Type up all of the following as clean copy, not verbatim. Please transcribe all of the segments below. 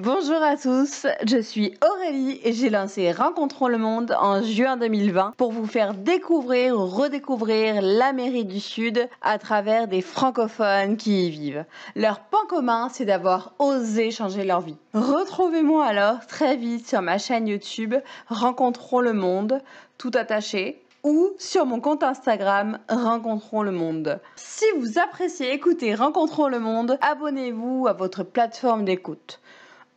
Bonjour à tous, je suis Aurélie et j'ai lancé Rencontrons le monde en juin 2020 pour vous faire découvrir ou redécouvrir l'Amérique du Sud à travers des francophones qui y vivent. Leur point commun, c'est d'avoir osé changer leur vie. Retrouvez-moi alors très vite sur ma chaîne YouTube Rencontrons le monde, tout attaché, ou sur mon compte Instagram Rencontrons le monde. Si vous appréciez écouter Rencontrons le monde, abonnez-vous à votre plateforme d'écoute.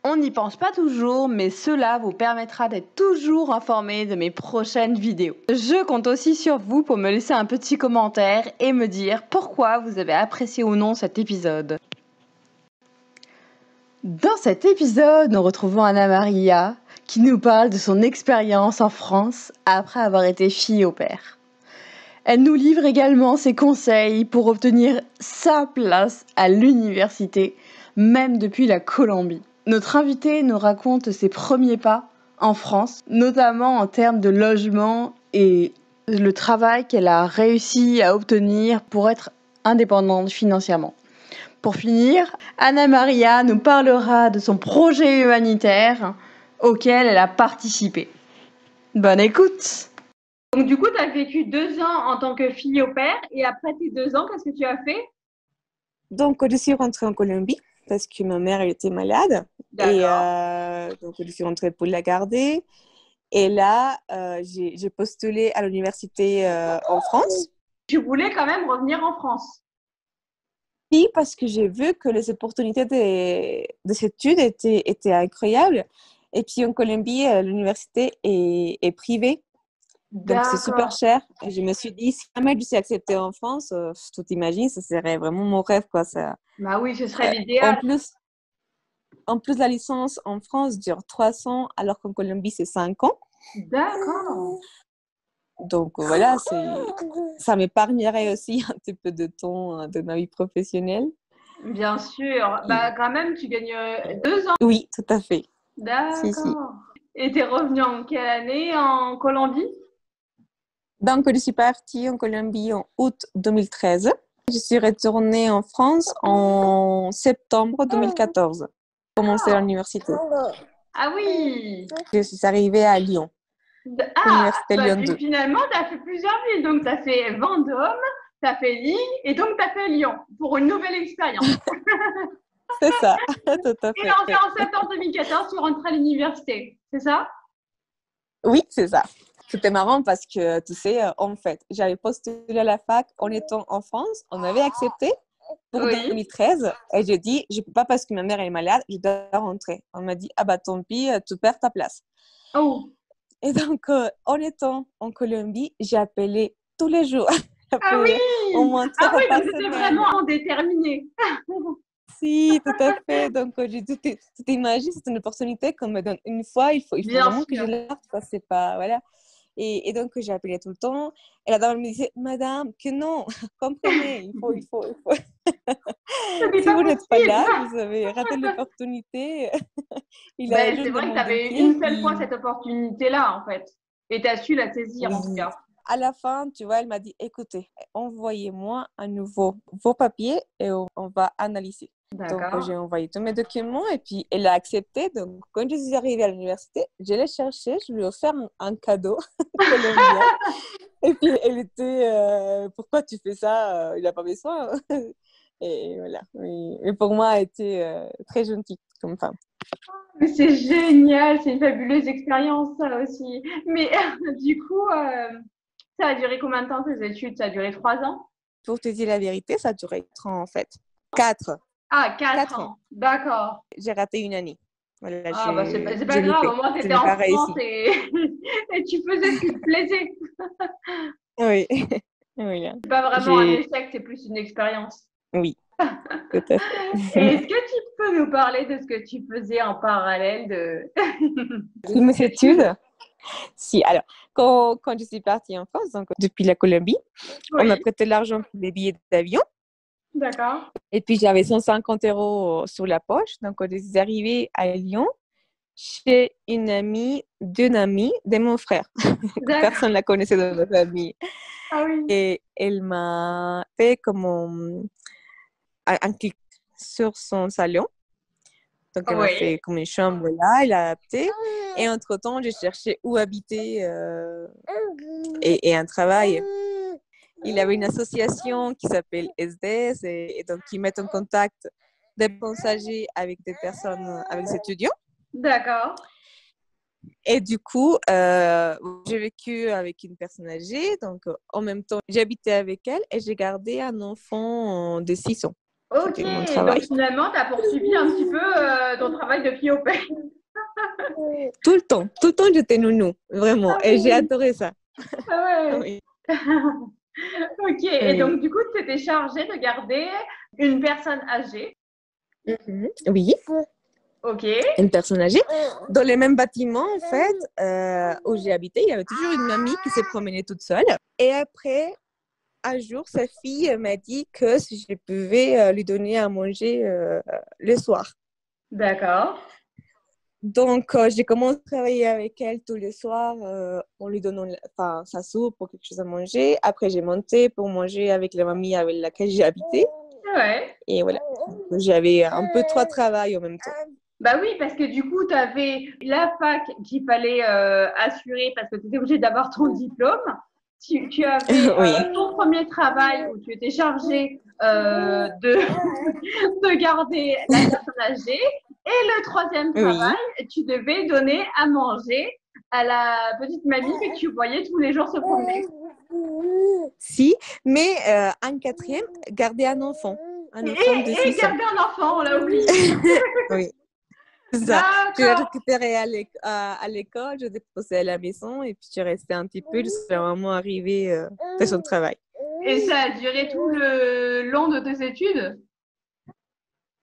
On n'y pense pas toujours, mais cela vous permettra d'être toujours informé de mes prochaines vidéos. Je compte aussi sur vous pour me laisser un petit commentaire et me dire pourquoi vous avez apprécié ou non cet épisode. Dans cet épisode, nous retrouvons Anna Maria qui nous parle de son expérience en France après avoir été fille au pair. Elle nous livre également ses conseils pour obtenir sa place à l'université, même depuis la Colombie. Notre invitée nous raconte ses premiers pas en France, notamment en termes de logement et le travail qu'elle a réussi à obtenir pour être indépendante financièrement. Pour finir, Anna Maria nous parlera de son projet humanitaire auquel elle a participé. Bonne écoute! Donc, du coup, tu as vécu 2 ans en tant que fille au pair et après tes 2 ans, qu'est-ce que tu as fait? Donc, je suis rentrée en Colombie parce que ma mère elle était malade. D'accord. Donc, je suis rentrée pour la garder. Et là, j'ai postulé à l'université en France. Tu voulais quand même revenir en France? Oui, parce que j'ai vu que les opportunités des études étaient incroyables. Et puis en Colombie, l'université est privée. Donc, c'est super D'accord. cher. Et je me suis dit, si jamais je suis acceptée en France, tu t'imagines, ça serait vraiment mon rêve, quoi. Ça. Bah oui, ce serait En l'idéal. plus, la licence en France dure 300, alors qu'en Colombie, c'est 5 ans. D'accord. Donc voilà, ça m'épargnerait aussi un petit peu de temps de ma vie professionnelle. Bien sûr. Et- Bah quand même, tu gagnes 2 ans. Oui, tout à fait. Si. D'accord. Et t'es revenu en quelle année en Colombie? Donc, je suis partie en Colombie en août 2013. Je suis retournée en France en septembre 2014. Commencé à l'université. Ah oui. Je suis arrivée à Lyon, Ah, l'université bah Lyon 2. finalement, tu as fait plusieurs villes. Donc, tu as fait Vendôme, tu as fait Lille et donc tu as fait Lyon pour une nouvelle expérience. C'est ça, tout à Et fait. en septembre 2014, tu rentres à l'université, c'est ça? Oui, c'est ça. C'était marrant parce que, tu sais, en fait, j'avais postulé à la fac en étant en France. On m'avait accepté pour Oui. 2013. Et j'ai dit, je ne peux pas parce que ma mère est malade, je dois rentrer. On m'a dit, ah bah tant pis, tu perds ta place. Oh. Et donc, en étant en Colombie, j'ai appelé tous les jours. J'ai Ah appelé au oui! moins Ah 3 fois oui, par donc c'était semaine. vraiment déterminé. Si, tout à fait. Donc, j'ai dit, tu t'imagines, c'est une opportunité qu'on me donne une fois. Il faut Bien vraiment que je sûr. l'arte. C'est pas, voilà. Et donc, j'ai appelé tout le temps. Et la dame me disait, Madame, que non, comprenez, il faut. Ce n'est Si pas vous n'êtes pas possible. là, vous avez raté l'opportunité. Il a Ben, c'est juste vrai que tu demandé avais qui. Et une seule fois puis, cette opportunité-là, en fait. Et tu as su la saisir, oui. en tout cas. À la fin, tu vois, elle m'a dit, écoutez, envoyez-moi à nouveau vos papiers et on va analyser. Donc, D'accord. j'ai envoyé tous mes documents et puis elle a accepté. Donc, quand je suis arrivée à l'université, je l'ai cherché, je lui ai offert un cadeau colombien. Et puis, elle était, pourquoi tu fais ça? Il n'a pas besoin. Et voilà. Et pour moi, elle était très gentille comme femme. Mais c'est génial, c'est une fabuleuse expérience, ça aussi. Mais du coup, ça a duré combien de temps tes études? Ça a duré 3 ans? Pour te dire la vérité, ça a duré 4 ans en fait. 4. Ah, quatre 4 ans. ans. D'accord. J'ai raté une année. Voilà, Ah, bah, c'est pas j'ai grave, loupé. au moins tu Je étais n'ai en pas France réussi. et tu faisais ce qui te plaisait. Oui. Voilà. C'est pas vraiment un échec, c'est plus une expérience. Oui, tout à fait. Et est-ce que tu peux nous parler de ce que tu faisais en parallèle de Mes tes études? études. Si, alors, quand je suis partie en France, donc depuis la Colombie, on m'a Oui, prêté l'argent pour les billets d'avion. d'accord. Et puis, j'avais 150 euros sur la poche. Donc, quand je suis arrivée à Lyon, chez d'une amie de mon frère, que D'accord. personne ne la connaissait dans ma famille. Ah oui. Et elle m'a fait comme un clic sur son salon Donc, elle m'a Oui. fait comme une chambre là, elle a adapté. Et entre-temps, j'ai cherché où habiter et un travail. Il y avait une association qui s'appelle SDS et donc qui met en contact des personnes âgées avec des personnes, avec des étudiants. D'accord. Et du coup, j'ai vécu avec une personne âgée, donc en même temps, j'ai habité avec elle et j'ai gardé un enfant de 6 ans. Ok, C'était mon donc travail. finalement, tu as poursuivi un petit peu ton travail de fille au père. Tout le temps, j'étais nounou, vraiment. Ah Et j'ai oui, adoré ça. ah ouais. Oui. Ok, et Oui. donc du coup, tu étais chargée de garder une personne âgée. Oui, Ok, une personne âgée. Dans les mêmes bâtiments, en fait, où j'ai habité, il y avait toujours une mamie qui s'est promenée toute seule. Et après, un jour, sa fille m'a dit que si je pouvais lui donner à manger le soir. d'accord. Donc, j'ai commencé à travailler avec elle tous les soirs en lui donnant sa soupe ou quelque chose à manger. Après, j'ai monté pour manger avec la mamie avec laquelle j'ai habité. Ouais. Et voilà, donc, j'avais un peu trois travails en même temps. Bah oui, parce que du coup, tu avais la fac qu'il fallait assurer parce que tu étais obligée d'avoir ton diplôme. Tu avais Oui, ton premier travail où tu étais chargée de, de garder la personne âgée. Et le troisième oui. travail, tu devais donner à manger à la petite mamie que tu voyais tous les jours se promener. Si, mais un quatrième, garder un enfant de Et 6 ans. garder un enfant, on l'a oublié. Oui, c'est ça. Je l'ai D'accord. récupéré à l'école, je l'ai déposé à la maison et puis je suis restée un petit peu jusqu'à vraiment arriver de son travail. Et ça a duré tout le long de tes études?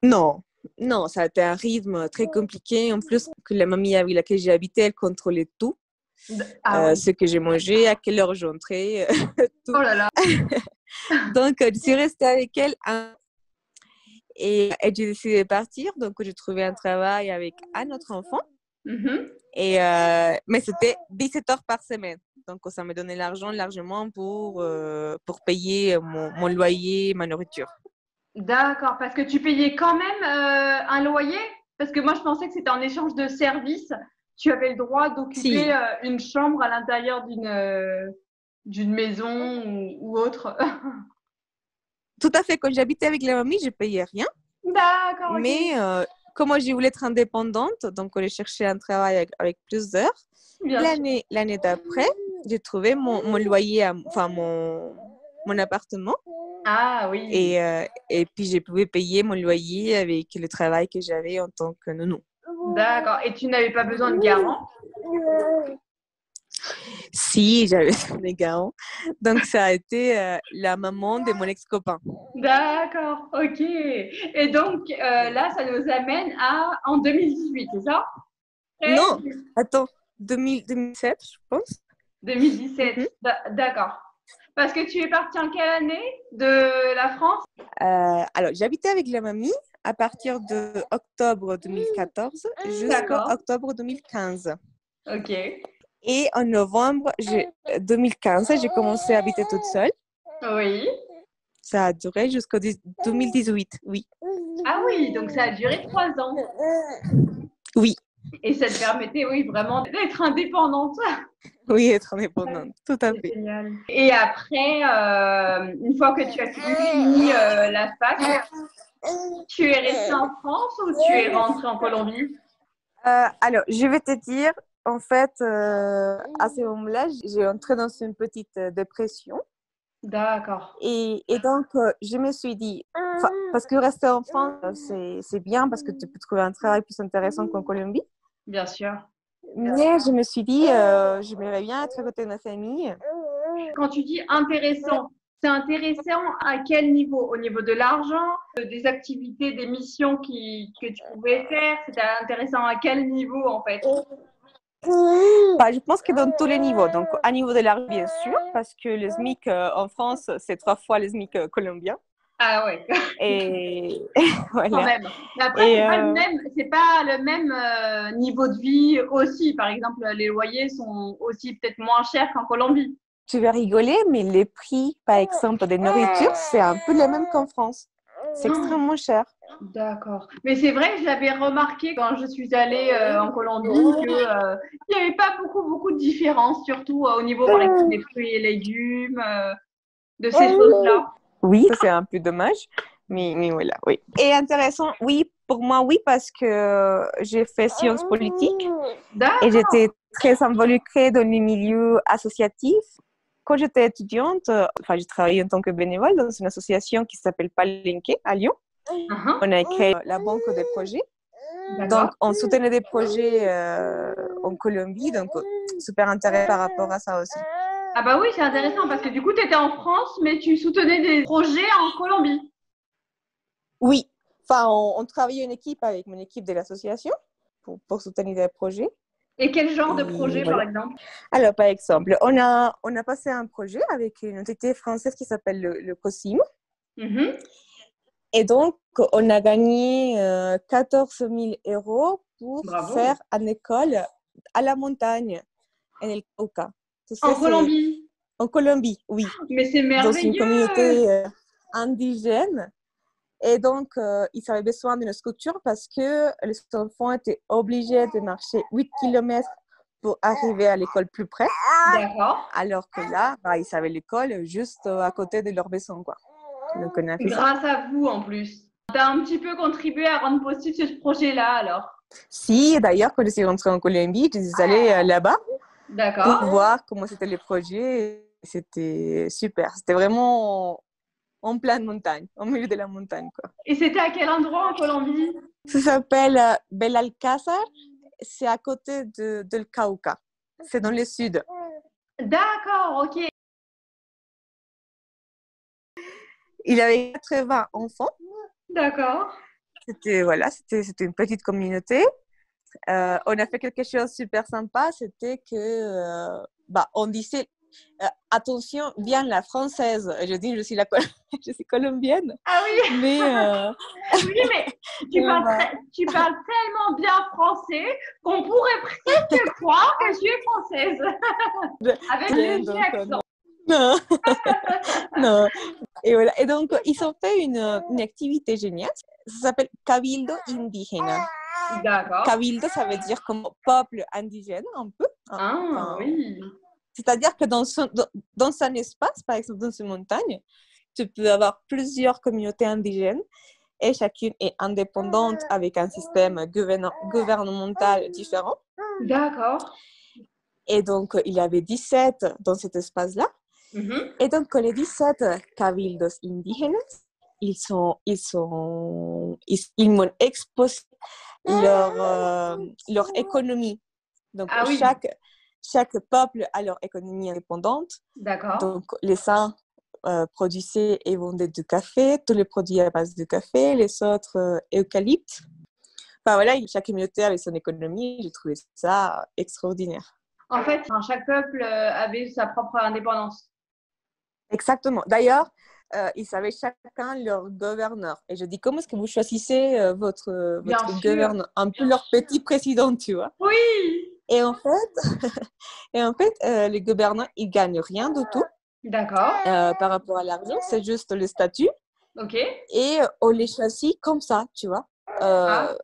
Non, non, ça a été un rythme très compliqué. En plus, que la mamie avec laquelle j'ai habité, elle contrôlait tout. Ah oui. Ce que j'ai mangé, à quelle heure j'entrais, tout. Oh là là. Donc, je suis restée avec elle et j'ai décidé de partir. Donc, j'ai trouvé un travail avec un autre enfant. Mhm. Mais c'était 17 heures par semaine. Donc, ça me donnait l'argent largement pour payer mon loyer, ma nourriture. D'accord, parce que tu payais quand même un loyer? Parce que moi, je pensais que c'était en échange de services. Tu avais le droit d'occuper Si, une chambre à l'intérieur d'une maison ou autre. tout à fait. Quand j'habitais avec la mamie, je payais rien. D'accord, ok. Mais comme moi, je voulais être indépendante, donc j'ai cherché un travail avec plus d'heures. Bien sûr. L'année d'après, j'ai trouvé mon loyer, enfin mon appartement. Ah oui. Et puis, je pouvais payer mon loyer avec le travail que j'avais en tant que nounou. D'accord. Et tu n'avais pas besoin de garant? Si, j'avais mes garants. Donc, ça a été la maman de mon ex-copain. D'accord, ok. Et donc là, ça nous amène en 2018, c'est ça? Non, attends, 2007, je pense. 2017. Mhm. D'accord. Parce que tu es partie en quelle année de la France? Alors, j'habitais avec la mamie à partir de octobre 2014 jusqu'à D'accord. octobre 2015. Ok. Et en novembre 2015, j'ai commencé à habiter toute seule. Oui. Ça a duré jusqu'au 2018, oui. Ah oui, donc ça a duré 3 ans. Oui, Et ça te permettait, oui, vraiment d'être indépendante. oui, être indépendante, tout à C'est fait. génial. Et après, une fois que tu as fini la fac, tu es restée en France ou tu es rentrée en Colombie? Alors, je vais te dire, en fait, à ce moment-là, j'ai entré dans une petite dépression. D'accord. Et donc, je me suis dit, parce que rester en France, c'est bien parce que tu peux trouver un travail plus intéressant qu'en Colombie. Bien sûr. Mais je me suis dit, j'aimerais bien être à côté de ma famille. Quand tu dis intéressant, c'est intéressant à quel niveau? Au niveau de l'argent, des activités, des missions que tu pouvais faire? C'était intéressant à quel niveau en fait? Bah, je pense que dans tous les niveaux. Donc, à niveau de l'argent, bien sûr, parce que le SMIC en France, c'est 3 fois le SMIC colombien. Ah ouais, Et quand voilà. même. Mais après, Et c'est pas le même niveau de vie aussi. Par exemple, les loyers sont aussi peut-être moins chers qu'en Colombie. tu vas rigoler, mais les prix, par exemple, des nourritures, c'est un peu les mêmes qu'en France. C'est extrêmement cher. D'accord. Mais c'est vrai que j'avais remarqué quand je suis allée en Colombie que il n'y avait pas beaucoup de différences, surtout au niveau, par exemple, des fruits et légumes, de ces choses-là. Oui, ça, c'est un peu dommage. Mais voilà, oui. Et intéressant, oui, pour moi, oui, parce que j'ai fait sciences politiques et D'accord. j'étais très involucrée dans le milieu associatif. Quand j'étais étudiante, j'ai travaillé en tant que bénévole dans une association qui s'appelle Palenque à Lyon. Uh-huh. On a créé la banque des projets. D'accord. Donc, on soutenait des projets en Colombie. Donc, super intéressant par rapport à ça aussi. Ah bah oui, c'est intéressant parce que du coup, tu étais en France, mais tu soutenais des projets en Colombie. Oui, on travaillait une équipe avec mon équipe de l'association pour soutenir des projets. Et quel genre de Et projet, voilà. par exemple? Alors, par exemple, on a passé un projet avec une entité française qui s'appelle le COSIM. Mhm. Et donc, on a gagné 14 000 euros pour Bravo. faire une école à la montagne, en El Cauca. Tu sais, En Colombie. en Colombie, oui, Mais c'est dans une merveilleux. communauté indigène. Et donc, ils avaient besoin d'une sculpture parce que les enfants étaient obligés de marcher 8 kilomètres pour arriver à l'école plus près. D'accord. Alors que là, ils avaient l'école juste à côté de leur maison, quoi. Donc, on a fait ça. Grâce à vous, en plus. Tu as un petit peu contribué à rendre possible ce projet-là, alors. Si, d'ailleurs, quand je suis rentrée en Colombie, je suis allée là-bas pour D'accord. voir comment c'était le projet. C'était super. C'était vraiment en pleine montagne, au milieu de la montagne, quoi. Et c'était à quel endroit en Colombie? Ça s'appelle Belalcázar. C'est à côté del Cauca. C'est dans le sud. D'accord, ok. Il y avait 80 enfants. D'accord. C'était une petite communauté. On a fait quelque chose de super sympa. C'était que on disait attention, viens la française. Je dis je suis colombienne. Ah oui, Mais oui, mais tu parles tellement bien français qu'on pourrait presque croire que tu es française. Avec le léger accent. Non. Non. Et voilà. Et donc, ils ont fait une activité géniale. Ça s'appelle Cabildo Indígena. D'accord. Cabildo, ça veut dire comme peuple indigène, un peu. Ah, oui. C'est-à-dire que dans un espace, par exemple dans une montagne, tu peux avoir plusieurs communautés indigènes et chacune est indépendante avec un système gouvernemental différent. D'accord. Et donc, il y avait 17 dans cet espace-là. Mhm. Et donc, les 17 cabildos indígenas, ils m'ont exposé leur économie. Donc, Ah oui. chaque peuple a leur économie indépendante. D'accord. Donc, les uns produisaient et vendaient du café, tous les produits à base de café, les autres eucalyptes. Enfin, voilà, chaque communauté avait son économie. J'ai trouvé ça extraordinaire. En fait, chaque peuple avait sa propre indépendance. Exactement. D'ailleurs, ils avaient chacun leur gouverneur. Et je dis, comment est-ce que vous choisissez votre gouverneur? Un peu leur petit président, tu vois. Oui. Et en fait, les gouverneurs, ils gagnent rien du tout. D'accord. Par rapport à l'argent, c'est juste le statut. Ok. Et on les choisit comme ça, tu vois. Ah.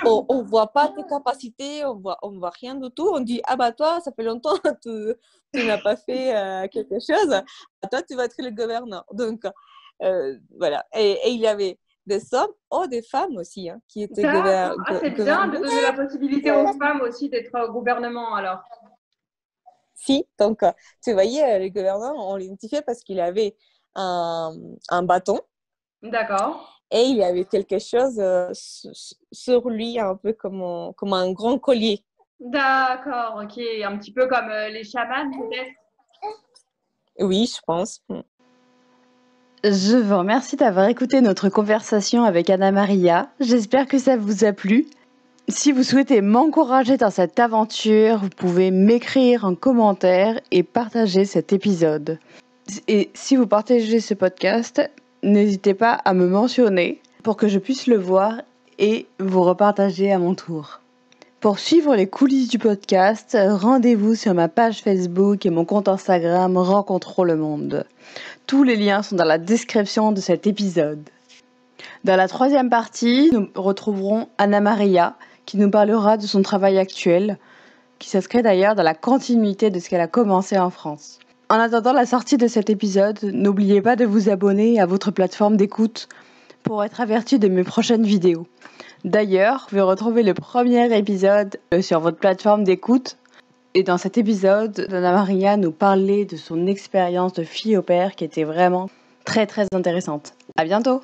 On voit pas tes capacités, on voit rien du tout. On dit, ah bah toi, ça fait longtemps que tu n'as pas fait quelque chose. Toi, tu vas être le gouverneur. Donc, voilà. Et il y avait des hommes ou des femmes aussi qui étaient D'accord. Ah, c'est bien de gouverneurs. donner la possibilité aux femmes aussi d'être au gouvernement, alors. Si, donc, tu voyais, le gouverneur, on l'identifiait parce qu'il avait un bâton. D'accord. Et il y avait quelque chose sur lui, un peu comme un grand collier. D'accord, ok. Un petit peu comme les chamans, peut-être. Oui, je pense. Je vous remercie d'avoir écouté notre conversation avec Anna Maria. J'espère que ça vous a plu. Si vous souhaitez m'encourager dans cette aventure, vous pouvez m'écrire en commentaire et partager cet épisode. Et si vous partagez ce podcast, n'hésitez pas à me mentionner pour que je puisse le voir et vous repartager à mon tour. Pour suivre les coulisses du podcast, rendez-vous sur ma page Facebook et mon compte Instagram Rencontrons le monde. Tous les liens sont dans la description de cet épisode. Dans la troisième partie, nous retrouverons Anna Maria qui nous parlera de son travail actuel, qui s'inscrit d'ailleurs dans la continuité de ce qu'elle a commencé en France. En attendant la sortie de cet épisode, n'oubliez pas de vous abonner à votre plateforme d'écoute pour être averti de mes prochaines vidéos. D'ailleurs, vous pouvez retrouver le premier épisode sur votre plateforme d'écoute. Et dans cet épisode, Anna Maria nous parlait de son expérience de fille au père qui était vraiment très très intéressante. À bientôt!